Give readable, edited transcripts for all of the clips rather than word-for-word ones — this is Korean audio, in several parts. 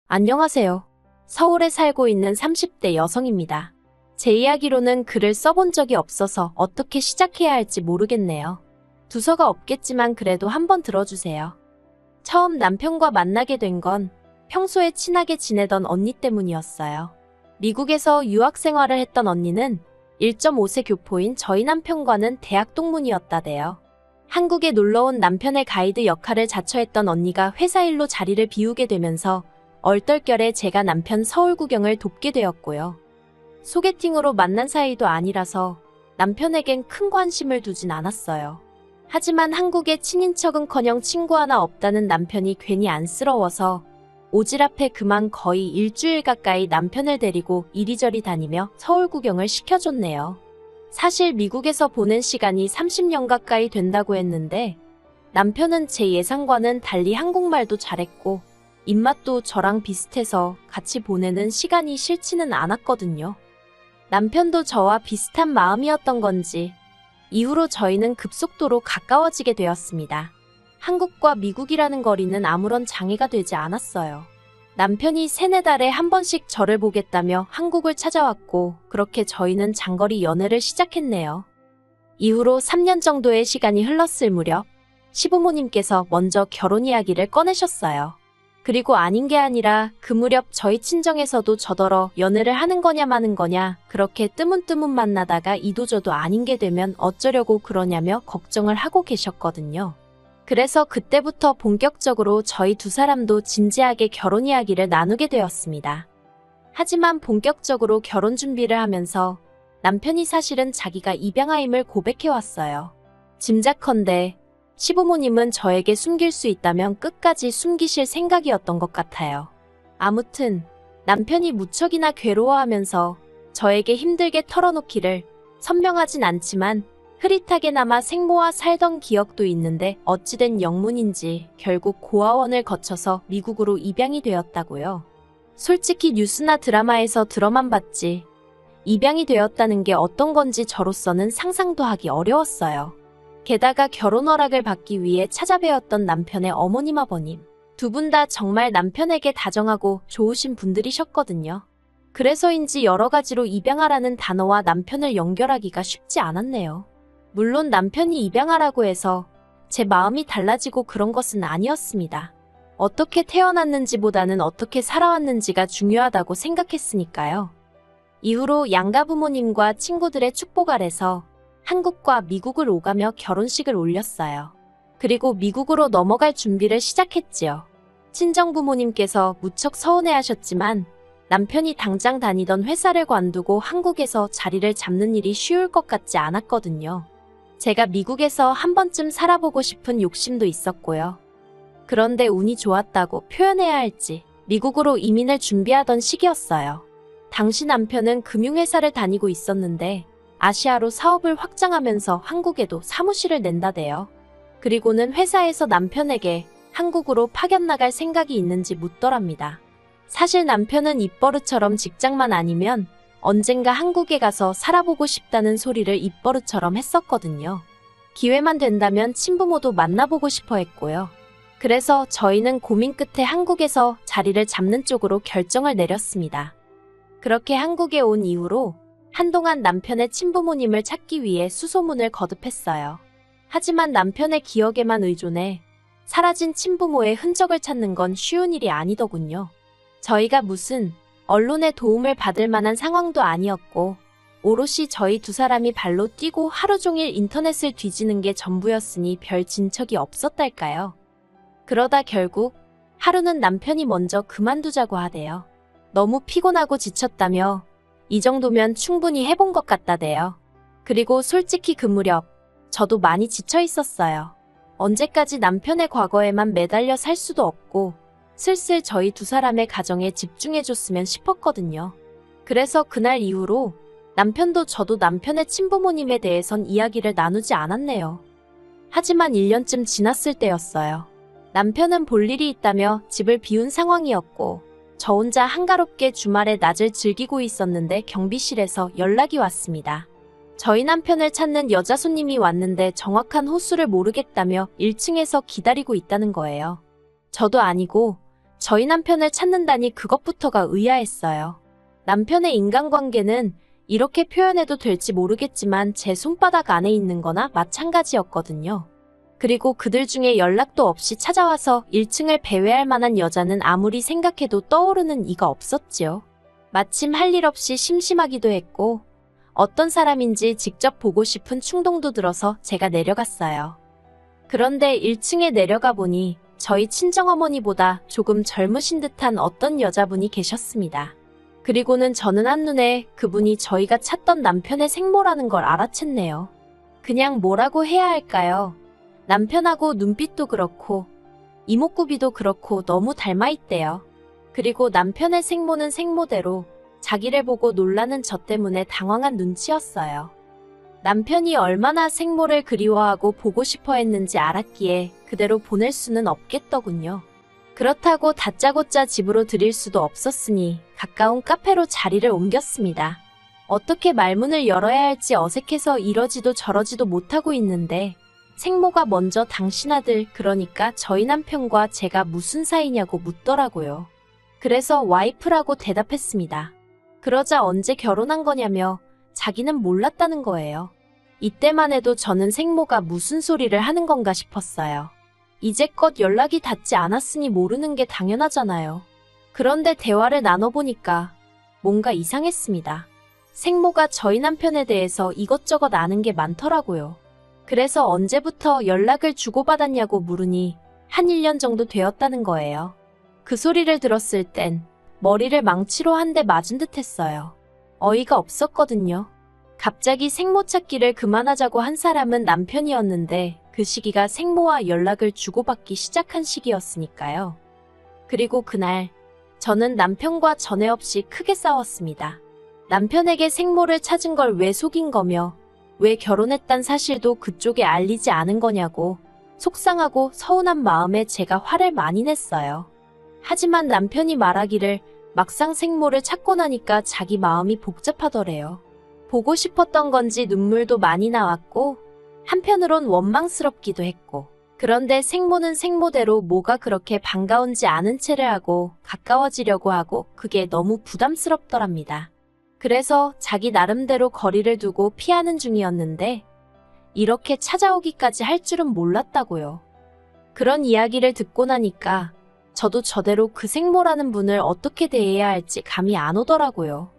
안녕하세요. 서울에 살고 있는 30대 여성입니다. 제 이야기로는 글을 써본 적이 없어서 어떻게 시작해야 할지 모르겠네요. 두서가 없겠지만 그래도 한번 들어주세요. 처음 남편과 만나게 된 건 평소에 친하게 지내던 언니 때문이었어요. 미국에서 유학 생활을 했던 언니는 1.5세 교포인 저희 남편과는 대학 동문이었다대요. 한국에 놀러온 남편의 가이드 역할을 자처했던 언니가 회사 일로 자리를 비우게 되면서 얼떨결에 제가 남편 서울 구경을 돕게 되었고요. 소개팅으로 만난 사이도 아니라서 남편에겐 큰 관심을 두진 않았어요. 하지만 한국에 친인척은커녕 친구 하나 없다는 남편이 괜히 안쓰러워서 오지랖에 그만 거의 일주일 가까이 남편을 데리고 이리저리 다니며 서울 구경을 시켜줬네요. 사실 미국에서 보낸 시간이 30년 가까이 된다고 했는데 남편은 제 예상과는 달리 한국말도 잘했고 입맛도 저랑 비슷해서 같이 보내는 시간이 싫지는 않았거든요. 남편도 저와 비슷한 마음이었던 건지 이후로 저희는 급속도로 가까워지게 되었습니다. 한국과 미국이라는 거리는 아무런 장애가 되지 않았어요. 남편이 3-4달에 한 번씩 저를 보겠다며 한국을 찾아왔고 그렇게 저희는 장거리 연애를 시작했네요. 이후로 3년 정도의 시간이 흘렀을 무렵 시부모님께서 먼저 결혼 이야기를 꺼내셨어요. 그리고 아닌 게 아니라 그 무렵 저희 친정에서도 저더러 연애를 하는 거냐 마는 거냐 그렇게 뜨문뜨문 만나다가 이도저도 아닌 게 되면 어쩌려고 그러냐며 걱정을 하고 계셨거든요. 그래서 그때부터 본격적으로 저희 두 사람도 진지하게 결혼 이야기를 나누게 되었습니다. 하지만 본격적으로 결혼 준비를 하면서 남편이 사실은 자기가 입양아임을 고백해왔어요. 짐작컨대 시부모님은 저에게 숨길 수 있다면 끝까지 숨기실 생각이었던 것 같아요. 아무튼 남편이 무척이나 괴로워하면서 저에게 힘들게 털어놓기를 선명하진 않지만 흐릿하게나마 생모와 살던 기억도 있는데 어찌된 영문인지 결국 고아원을 거쳐서 미국으로 입양이 되었다고요. 솔직히 뉴스나 드라마에서 들어만 봤지 입양이 되었다는 게 어떤 건지 저로서는 상상도 하기 어려웠어요. 게다가 결혼 허락을 받기 위해 찾아뵈었던 남편의 어머님 아버님 두 분 다 정말 남편에게 다정하고 좋으신 분들이셨거든요. 그래서인지 여러 가지로 입양하라는 단어와 남편을 연결하기가 쉽지 않았네요. 물론 남편이 입양하라고 해서 제 마음이 달라지고 그런 것은 아니었습니다. 어떻게 태어났는지보다는 어떻게 살아왔는지가 중요하다고 생각했으니까요. 이후로 양가 부모님과 친구들의 축복 아래서 한국과 미국을 오가며 결혼식을 올렸어요. 그리고 미국으로 넘어갈 준비를 시작했지요. 친정 부모님께서 무척 서운해하셨지만 남편이 당장 다니던 회사를 관두고 한국에서 자리를 잡는 일이 쉬울 것 같지 않았거든요. 제가 미국에서 한 번쯤 살아보고 싶은 욕심도 있었고요. 그런데 운이 좋았다고 표현해야 할지 미국으로 이민을 준비하던 시기였어요. 당시 남편은 금융회사를 다니고 있었는데 아시아로 사업을 확장하면서 한국에도 사무실을 낸다대요. 그리고는 회사에서 남편에게 한국으로 파견 나갈 생각이 있는지 묻더랍니다. 사실 남편은 입버릇처럼 직장만 아니면 언젠가 한국에 가서 살아보고 싶다는 소리를 입버릇처럼 했었거든요. 기회만 된다면 친부모도 만나보고 싶어 했고요. 그래서 저희는 고민 끝에 한국에서 자리를 잡는 쪽으로 결정을 내렸습니다. 그렇게 한국에 온 이후로 한동안 남편의 친부모님을 찾기 위해 수소문을 거듭했어요. 하지만 남편의 기억에만 의존해 사라진 친부모의 흔적을 찾는 건 쉬운 일이 아니더군요. 저희가 무슨 언론의 도움을 받을 만한 상황도 아니었고 오롯이 저희 두 사람이 발로 뛰고 하루 종일 인터넷을 뒤지는 게 전부였으니 별 진척이 없었달까요. 그러다 결국 하루는 남편이 먼저 그만두자고 하대요. 너무 피곤하고 지쳤다며 이 정도면 충분히 해본 것 같다대요. 그리고 솔직히 그 무렵 저도 많이 지쳐 있었어요. 언제까지 남편의 과거에만 매달려 살 수도 없고 슬슬 저희 두 사람의 가정에 집중해줬으면 싶었거든요. 그래서 그날 이후로 남편도 저도 남편의 친부모님에 대해선 이야기를 나누지 않았네요. 하지만 1년쯤 지났을 때였어요. 남편은 볼 일이 있다며 집을 비운 상황이었고 저 혼자 한가롭게 주말에 낮을 즐기고 있었는데 경비실에서 연락이 왔습니다. 저희 남편을 찾는 여자 손님이 왔는데 정확한 호수를 모르겠다며 1층에서 기다리고 있다는 거예요. 저도 아니고 저희 남편을 찾는다니 그것부터가 의아했어요. 남편의 인간관계는 이렇게 표현해도 될지 모르겠지만 제 손바닥 안에 있는 거나 마찬가지였거든요. 그리고 그들 중에 연락도 없이 찾아와서 1층을 배회할 만한 여자는 아무리 생각해도 떠오르는 이가 없었지요. 마침 할 일 없이 심심하기도 했고 어떤 사람인지 직접 보고 싶은 충동도 들어서 제가 내려갔어요. 그런데 1층에 내려가 보니 저희 친정어머니보다 조금 젊으신 듯한 어떤 여자분이 계셨습니다. 그리고는 저는 한눈에 그분이 저희가 찾던 남편의 생모라는 걸 알아챘네요. 그냥 뭐라고 해야 할까요? 남편하고 눈빛도 그렇고 이목구비도 그렇고 너무 닮아있대요. 그리고 남편의 생모는 생모대로 자기를 보고 놀라는 저 때문에 당황한 눈치였어요. 남편이 얼마나 생모를 그리워하고 보고 싶어 했는지 알았기에 그대로 보낼 수는 없겠더군요. 그렇다고 다짜고짜 집으로 들일 수도 없었으니 가까운 카페로 자리를 옮겼습니다. 어떻게 말문을 열어야 할지 어색해서 이러지도 저러지도 못하고 있는데 생모가 먼저 당신 아들, 그러니까 저희 남편과 제가 무슨 사이냐고 묻더라고요. 그래서 와이프라고 대답했습니다. 그러자 언제 결혼한 거냐며 자기는 몰랐다는 거예요. 이때만 해도 저는 생모가 무슨 소리를 하는 건가 싶었어요. 이제껏 연락이 닿지 않았으니 모르는 게 당연하잖아요. 그런데 대화를 나눠보니까 뭔가 이상했습니다. 생모가 저희 남편에 대해서 이것저것 아는 게 많더라고요. 그래서 언제부터 연락을 주고받았냐고 물으니 한 1년 정도 되었다는 거예요. 그 소리를 들었을 땐 머리를 망치로 한 대 맞은 듯 했어요. 어이가 없었거든요. 갑자기 생모 찾기를 그만하자고 한 사람은 남편이었는데 그 시기가 생모와 연락을 주고받기 시작한 시기였으니까요. 그리고 그날 저는 남편과 전에 없이 크게 싸웠습니다. 남편에게 생모를 찾은 걸 왜 속인 거며 왜 결혼했단 사실도 그쪽에 알리지 않은 거냐고 속상하고 서운한 마음에 제가 화를 많이 냈어요. 하지만 남편이 말하기를 막상 생모를 찾고 나니까 자기 마음이 복잡하더래요. 보고 싶었던 건지 눈물도 많이 나왔고 한편으론 원망스럽기도 했고 그런데 생모는 생모대로 뭐가 그렇게 반가운지 아는 체를 하고 가까워지려고 하고 그게 너무 부담스럽더랍니다. 그래서 자기 나름대로 거리를 두고 피하는 중이었는데 이렇게 찾아오기까지 할 줄은 몰랐다고요. 그런 이야기를 듣고 나니까 저도 저대로 그 생모라는 분을 어떻게 대해야 할지 감이 안 오더라고요.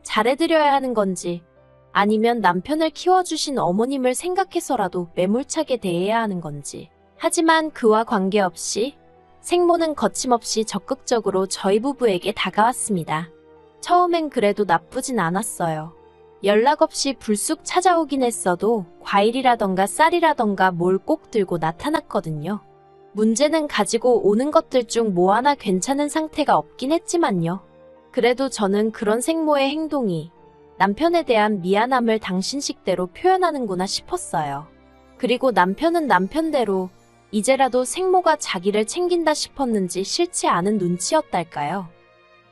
잘해드려야 하는 건지 아니면 남편을 키워주신 어머님을 생각해서라도 매몰차게 대해야 하는 건지. 하지만 그와 관계없이 생모는 거침없이 적극적으로 저희 부부에게 다가왔습니다. 처음엔 그래도 나쁘진 않았어요. 연락 없이 불쑥 찾아오긴 했어도 과일이라던가 쌀이라던가 뭘 꼭 들고 나타났거든요. 문제는 가지고 오는 것들 중 뭐 하나 괜찮은 상태가 없긴 했지만요. 그래도 저는 그런 생모의 행동이 남편에 대한 미안함을 당신 식대로 표현하는구나 싶었어요. 그리고 남편은 남편대로 이제라도 생모가 자기를 챙긴다 싶었는지 싫지 않은 눈치였달까요.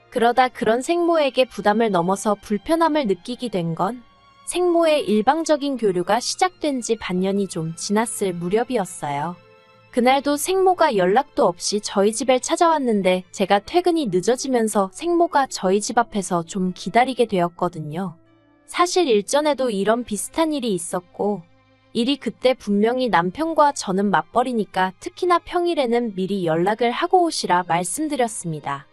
그러다 그런 생모에게 부담을 넘어서 불편함을 느끼게 된 건 생모의 일방적인 교류가 시작된 지 반년이 좀 지났을 무렵이었어요. 그날도 생모가 연락도 없이 저희 집에 찾아왔는데 제가 퇴근이 늦어지면서 생모가 저희 집 앞에서 좀 기다리게 되었거든요. 사실 일전에도 이런 비슷한 일이 있었고 일이 그때 분명히 남편과 저는 맞벌이니까 특히나 평일에는 미리 연락을 하고 오시라 말씀드렸습니다.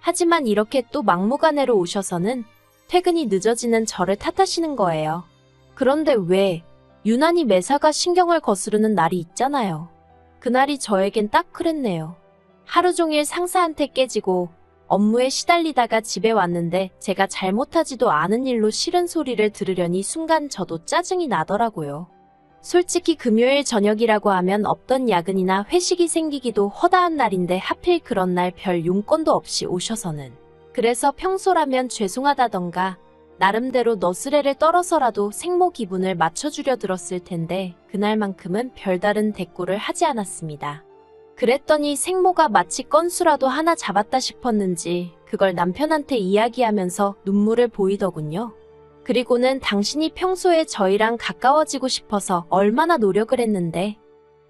하지만 이렇게 또 막무가내로 오셔서는 퇴근이 늦어지는 저를 탓하시는 거예요. 그런데 왜 유난히 매사가 신경을 거스르는 날이 있잖아요. 그날이 저에겐 딱 그랬네요. 하루 종일 상사한테 깨지고 업무에 시달리다가 집에 왔는데 제가 잘못하지도 않은 일로 싫은 소리를 들으려니 순간 저도 짜증이 나더라고요. 솔직히 금요일 저녁이라고 하면 없던 야근이나 회식이 생기기도 허다한 날인데 하필 그런 날 별 용건도 없이 오셔서는. 그래서 평소라면 죄송하다던가 나름대로 너스레를 떨어서라도 생모 기분을 맞춰주려 들었을 텐데 그날만큼은 별다른 대꾸를 하지 않았습니다. 그랬더니 생모가 마치 건수라도 하나 잡았다 싶었는지 그걸 남편한테 이야기하면서 눈물을 보이더군요. 그리고는 당신이 평소에 저희랑 가까워지고 싶어서 얼마나 노력을 했는데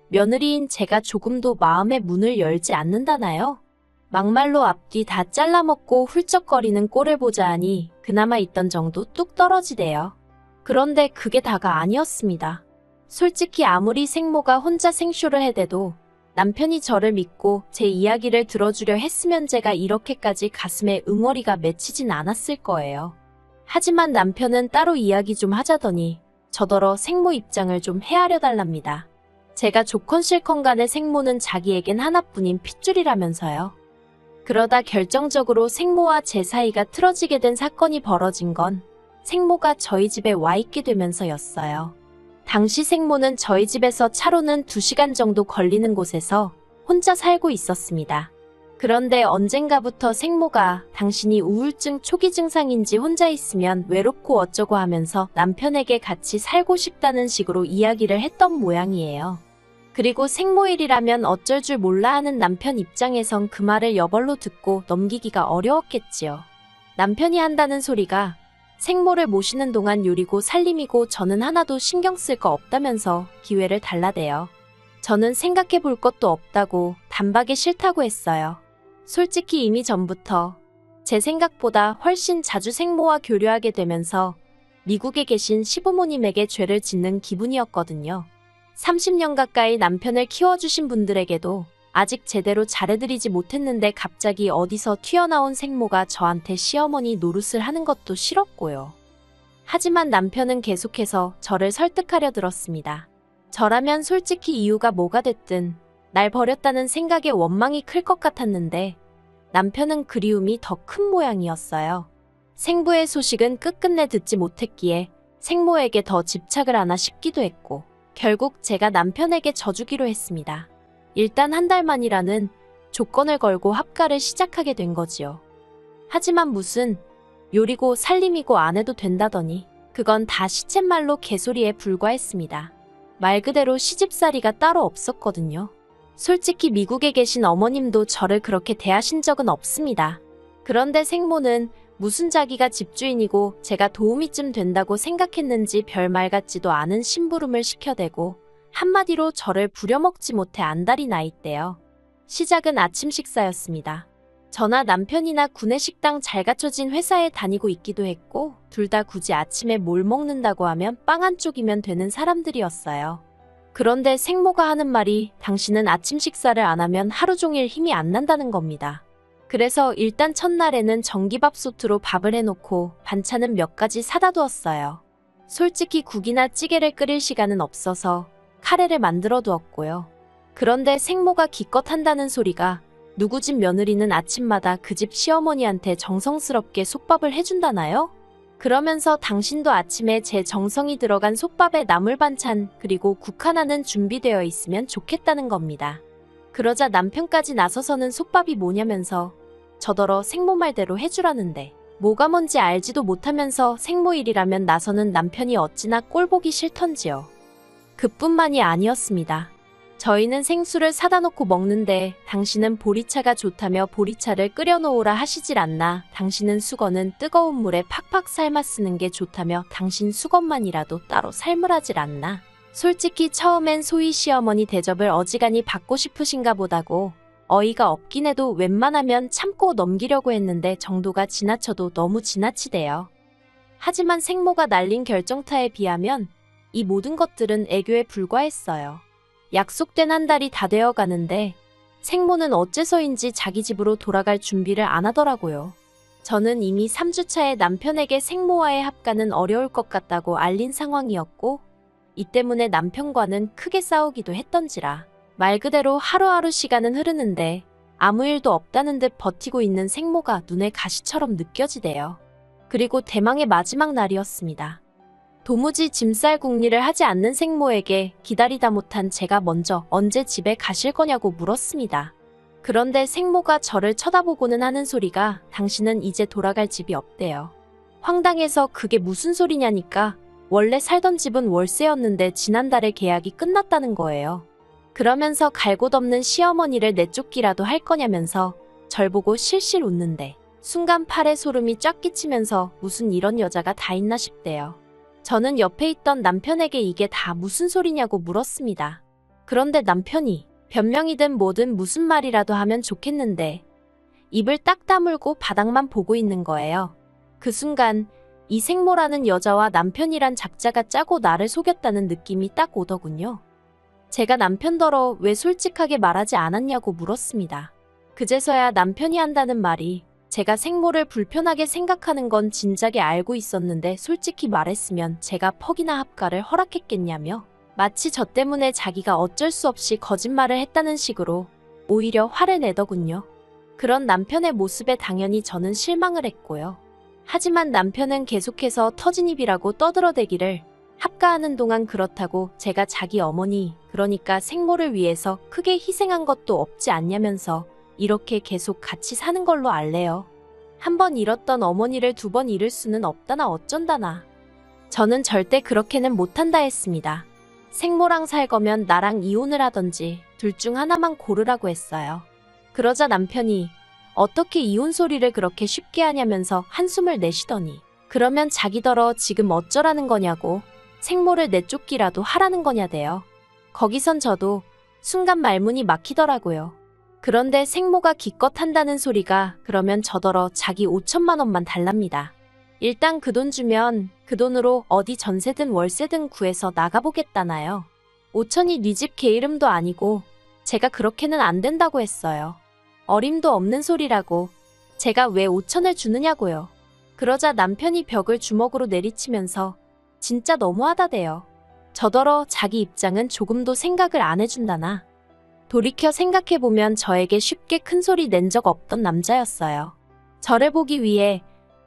며느리인 제가 조금도 마음의 문을 열지 않는다나요? 막말로 앞뒤 다 잘라먹고 훌쩍거리는 꼴을 보자 하니 그나마 있던 정도 뚝 떨어지대요. 그런데 그게 다가 아니었습니다. 솔직히 아무리 생모가 혼자 생쇼를 해대도 남편이 저를 믿고 제 이야기를 들어주려 했으면 제가 이렇게까지 가슴에 응어리가 맺히진 않았을 거예요. 하지만 남편은 따로 이야기 좀 하자더니 저더러 생모 입장을 좀 헤아려 달랍니다. 제가 좋건 싫건 간에 생모는 자기에겐 하나뿐인 핏줄이라면서요. 그러다 결정적으로 생모와 제 사이가 틀어지게 된 사건이 벌어진 건 생모가 저희 집에 와 있게 되면서였어요. 당시 생모는 저희 집에서 차로는 2시간 정도 걸리는 곳에서 혼자 살고 있었습니다. 그런데 언젠가부터 생모가 당신이 우울증 초기 증상인지 혼자 있으면 외롭고 어쩌고 하면서 남편에게 같이 살고 싶다는 식으로 이야기를 했던 모양이에요. 그리고 생모일이라면 어쩔 줄 몰라 하는 남편 입장에선 그 말을 여벌로 듣고 넘기기가 어려웠겠지요. 남편이 한다는 소리가 생모를 모시는 동안 요리고 살림이고 저는 하나도 신경 쓸 거 없다면서 기회를 달라대요. 저는 생각해 볼 것도 없다고 단박에 싫다고 했어요. 솔직히 이미 전부터 제 생각보다 훨씬 자주 생모와 교류하게 되면서 미국에 계신 시부모님에게 죄를 짓는 기분이었거든요. 30년 가까이 남편을 키워주신 분들에게도 아직 제대로 잘해드리지 못했는데 갑자기 어디서 튀어나온 생모가 저한테 시어머니 노릇을 하는 것도 싫었고요. 하지만 남편은 계속해서 저를 설득하려 들었습니다. 저라면 솔직히 이유가 뭐가 됐든 날 버렸다는 생각에 원망이 클 것 같았는데 남편은 그리움이 더 큰 모양이었어요. 생부의 소식은 끝끝내 듣지 못했기에 생모에게 더 집착을 하나 싶기도 했고 결국 제가 남편에게 져주기로 했습니다. 일단 한 달만이라는 조건을 걸고 합가를 시작하게 된 거지요. 하지만 무슨 요리고 살림이고 안 해도 된다더니 그건 다 시쳇말로 개소리에 불과했습니다. 말 그대로 시집살이가 따로 없었거든요. 솔직히 미국에 계신 어머님도 저를 그렇게 대하신 적은 없습니다. 그런데 생모는 무슨 자기가 집주인이고 제가 도움이 좀 된다고 생각했는지 별말 같지도 않은 심부름을 시켜대고 한마디로 저를 부려먹지 못해 안달이 나 있대요. 시작은 아침 식사였습니다. 저나 남편이나 구내식당 잘 갖춰진 회사에 다니고 있기도 했고 둘 다 굳이 아침에 뭘 먹는다고 하면 빵 한 쪽이면 되는 사람들이었어요. 그런데 생모가 하는 말이 당신은 아침 식사를 안 하면 하루 종일 힘이 안 난다는 겁니다. 그래서 일단 첫날에는 전기밥솥으로 밥을 해놓고 반찬은 몇 가지 사다 두었어요. 솔직히 국이나 찌개를 끓일 시간은 없어서 카레를 만들어 두었고요. 그런데 생모가 기껏 한다는 소리가 누구 집 며느리는 아침마다 그 집 시어머니한테 정성스럽게 솥밥을 해준다나요? 그러면서 당신도 아침에 제 정성이 들어간 솥밥에 나물 반찬 그리고 국 하나는 준비되어 있으면 좋겠다는 겁니다. 그러자 남편까지 나서서는 솥밥이 뭐냐면서 저더러 생모 말대로 해주라는데 뭐가 뭔지 알지도 못하면서 생모일이라면 나서는 남편이 어찌나 꼴보기 싫던지요. 그뿐만이 아니었습니다. 저희는 생수를 사다 놓고 먹는데 당신은 보리차가 좋다며 보리차를 끓여놓으라 하시질 않나. 당신은 수건은 뜨거운 물에 팍팍 삶아 쓰는 게 좋다며 당신 수건만이라도 따로 삶으라질 않나. 솔직히 처음엔 소희 시어머니 대접을 어지간히 받고 싶으신가 보다고 어이가 없긴 해도 웬만하면 참고 넘기려고 했는데 정도가 지나쳐도 너무 지나치대요. 하지만 생모가 날린 결정타에 비하면 이 모든 것들은 애교에 불과했어요. 약속된 한 달이 다 되어 가는데 생모는 어째서인지 자기 집으로 돌아갈 준비를 안 하더라고요. 저는 이미 3주차에 남편에게 생모와의 합가는 어려울 것 같다고 알린 상황이었고 이 때문에 남편과는 크게 싸우기도 했던지라 말 그대로 하루하루 시간은 흐르는데 아무 일도 없다는 듯 버티고 있는 생모가 눈에 가시처럼 느껴지대요. 그리고 대망의 마지막 날이었습니다. 도무지 짐쌀 궁리를 하지 않는 생모에게 기다리다 못한 제가 먼저 언제 집에 가실 거냐고 물었습니다. 그런데 생모가 저를 쳐다보고는 하는 소리가 당신은 이제 돌아갈 집이 없대요. 황당해서 그게 무슨 소리냐니까 원래 살던 집은 월세였는데 지난달에 계약이 끝났다는 거예요. 그러면서 갈 곳 없는 시어머니를 내쫓기라도 할 거냐면서 절 보고 실실 웃는데 순간 팔에 소름이 쫙 끼치면서 무슨 이런 여자가 다 있나 싶대요. 저는 옆에 있던 남편에게 이게 다 무슨 소리냐고 물었습니다. 그런데 남편이 변명이든 뭐든 무슨 말이라도 하면 좋겠는데 입을 딱 다물고 바닥만 보고 있는 거예요. 그 순간 이 생모라는 여자와 남편이란 작자가 짜고 나를 속였다는 느낌이 딱 오더군요. 제가 남편더러 왜 솔직하게 말하지 않았냐고 물었습니다. 그제서야 남편이 한다는 말이 제가 생모를 불편하게 생각하는 건 진작에 알고 있었는데 솔직히 말했으면 제가 퍽이나 합가를 허락했겠냐며 마치 저 때문에 자기가 어쩔 수 없이 거짓말을 했다는 식으로 오히려 화를 내더군요. 그런 남편의 모습에 당연히 저는 실망을 했고요. 하지만 남편은 계속해서 터진 입이라고 떠들어대기를 합가하는 동안 그렇다고 제가 자기 어머니, 그러니까 생모를 위해서 크게 희생한 것도 없지 않냐면서 이렇게 계속 같이 사는 걸로 알래요. 한 번 잃었던 어머니를 두 번 잃을 수는 없다나 어쩐다나. 저는 절대 그렇게는 못한다 했습니다. 생모랑 살 거면 나랑 이혼을 하던지 둘 중 하나만 고르라고 했어요. 그러자 남편이 어떻게 이혼 소리를 그렇게 쉽게 하냐면서 한숨을 내쉬더니 그러면 자기더러 지금 어쩌라는 거냐고 생모를 내쫓기라도 하라는 거냐대요. 거기선 저도 순간 말문이 막히더라고요. 그런데 생모가 기껏 한다는 소리가 그러면 저더러 자기 5천만 원만 달랍니다. 일단 그 돈 주면 그 돈으로 어디 전세든 월세든 구해서 나가보겠다나요. 5천이 네 집 개 이름도 아니고 제가 그렇게는 안 된다고 했어요. 어림도 없는 소리라고 제가 왜 5천을 주느냐고요. 그러자 남편이 벽을 주먹으로 내리치면서 진짜 너무하다대요. 저더러 자기 입장은 조금도 생각을 안 해준다나. 돌이켜 생각해보면 저에게 쉽게 큰 소리 낸 적 없던 남자였어요. 저를 보기 위해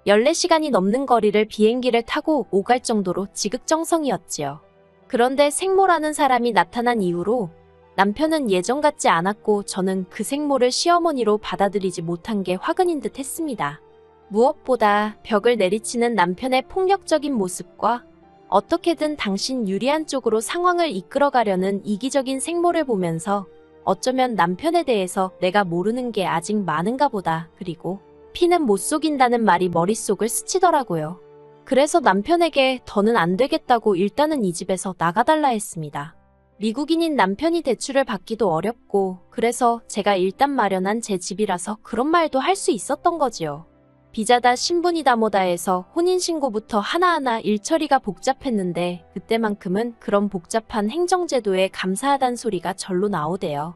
14시간이 넘는 거리를 비행기를 타고 오갈 정도로 지극정성이었지요. 그런데 생모라는 사람이 나타난 이후로 남편은 예전 같지 않았고 저는 그 생모를 시어머니로 받아들이지 못한 게 화근인 듯 했습니다. 무엇보다 벽을 내리치는 남편의 폭력적인 모습과 어떻게든 당신 유리한 쪽으로 상황을 이끌어가려는 이기적인 생모를 보면서 어쩌면 남편에 대해서 내가 모르는 게 아직 많은가 보다. 그리고 피는 못 속인다는 말이 머릿속을 스치더라고요. 그래서 남편에게 더는 안 되겠다고 일단은 이 집에서 나가달라 했습니다. 미국인인 남편이 대출을 받기도 어렵고 그래서 제가 일단 마련한 제 집이라서 그런 말도 할 수 있었던 거지요. 비자다 신분이다 뭐다 해서 혼인신고부터 하나하나 일처리가 복잡했는데 그때만큼은 그런 복잡한 행정제도에 감사하단 소리가 절로 나오대요.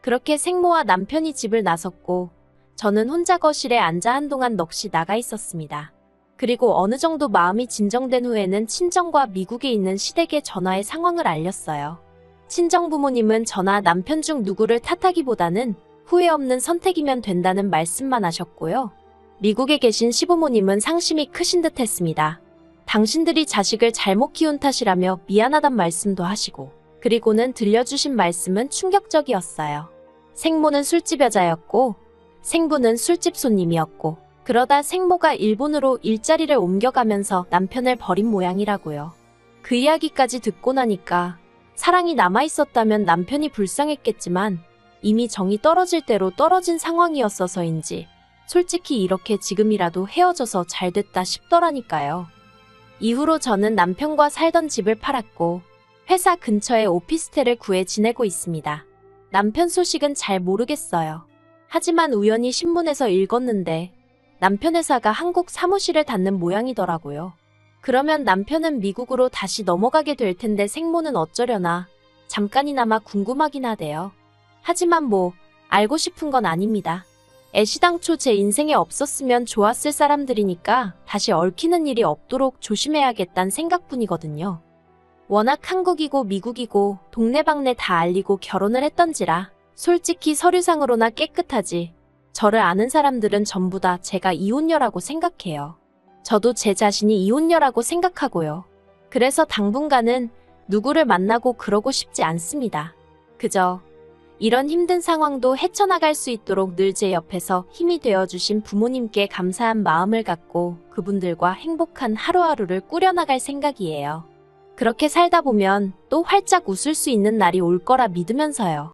그렇게 생모와 남편이 집을 나섰고 저는 혼자 거실에 앉아 한동안 넋이 나가 있었습니다. 그리고 어느 정도 마음이 진정된 후에는 친정과 미국에 있는 시댁에 전화해 상황을 알렸어요. 친정 부모님은 저나 남편 중 누구를 탓하기보다는 후회 없는 선택이면 된다는 말씀만 하셨고요. 미국에 계신 시부모님은 상심이 크신 듯 했습니다. 당신들이 자식을 잘못 키운 탓이라며 미안하단 말씀도 하시고 그리고는 들려주신 말씀은 충격적이었어요. 생모는 술집 여자였고 생부는 술집 손님이었고 그러다 생모가 일본으로 일자리를 옮겨가면서 남편을 버린 모양이라고요. 그 이야기까지 듣고 나니까 사랑이 남아있었다면 남편이 불쌍했겠지만 이미 정이 떨어질 대로 떨어진 상황이었어서인지 솔직히 이렇게 지금이라도 헤어져서 잘 됐다 싶더라니까요. 이후로 저는 남편과 살던 집을 팔았고 회사 근처에 오피스텔을 구해 지내고 있습니다. 남편 소식은 잘 모르겠어요. 하지만 우연히 신문에서 읽었는데 남편 회사가 한국 사무실을 닫는 모양이더라고요. 그러면 남편은 미국으로 다시 넘어가게 될 텐데 생모는 어쩌려나 잠깐이나마 궁금하긴 하대요. 하지만 뭐 알고 싶은 건 아닙니다. 애시당초 제 인생에 없었으면 좋았을 사람들이니까 다시 얽히는 일이 없도록 조심해야겠다는 생각뿐이거든요. 워낙 한국이고 미국이고 동네방네 다 알리고 결혼을 했던지라 솔직히 서류상으로나 깨끗하지 저를 아는 사람들은 전부 다 제가 이혼녀라고 생각해요. 저도 제 자신이 이혼녀라고 생각하고요. 그래서 당분간은 누구를 만나고 그러고 싶지 않습니다. 그저 이런 힘든 상황도 헤쳐나갈 수 있도록 늘 제 옆에서 힘이 되어주신 부모님께 감사한 마음을 갖고 그분들과 행복한 하루하루를 꾸려나갈 생각이에요. 그렇게 살다 보면 또 활짝 웃을 수 있는 날이 올 거라 믿으면서요.